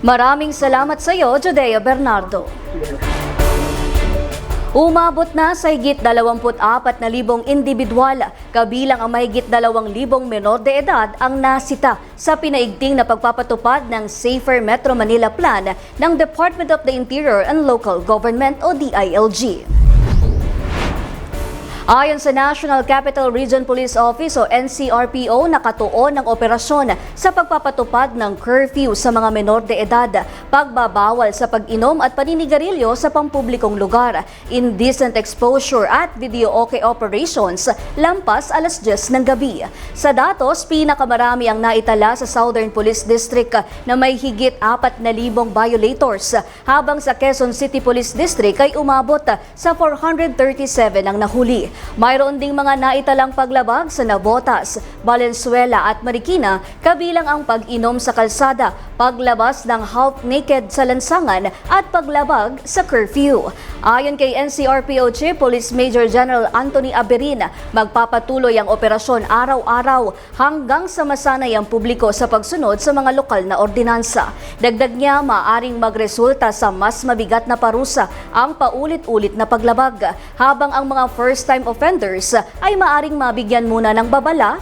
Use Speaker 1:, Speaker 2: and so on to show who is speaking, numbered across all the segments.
Speaker 1: Maraming salamat sa iyo, Judea Bernardo. Umabot na sa higit 24,000 individual, kabilang ang mahigit 2,000 menor de edad ang nasita sa pinaigting na pagpapatupad ng Safer Metro Manila Plan ng Department of the Interior and Local Government o DILG. Ayon sa National Capital Region Police Office o NCRPO, nakatuon ang operasyon sa pagpapatupad ng curfew sa mga menor de edad, pagbabawal sa pag-inom at paninigarilyo sa pampublikong lugar, indecent exposure at video okay operations lampas alas 10 ng gabi. Sa datos, pinakamarami ang naitala sa Southern Police District na may higit 4,000 violators, habang sa Quezon City Police District ay umabot sa 437 ang nahuli. Mayroon ding mga naitalang paglabag sa Navotas, Valenzuela at Marikina, kabilang ang pag-inom sa kalsada, paglabas ng half-naked sa lansangan at paglabag sa curfew. Ayon kay NCRPO Chief Police Major General Anthony Aberin, magpapatuloy ang operasyon araw-araw hanggang sa masanay ang publiko sa pagsunod sa mga lokal na ordinansa. Dagdag niya, maaring magresulta sa mas mabigat na parusa ang paulit-ulit na paglabag, habang ang mga first-time offenders ay maaring mabigyan muna ng babala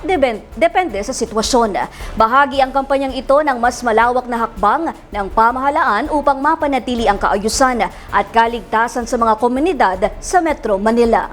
Speaker 1: depende sa sitwasyon. Bahagi ang kampanyang ito ng mas malawak na hakbang ng pamahalaan upang mapanatili ang kaayusan at kaligtasan sa mga komunidad sa Metro Manila.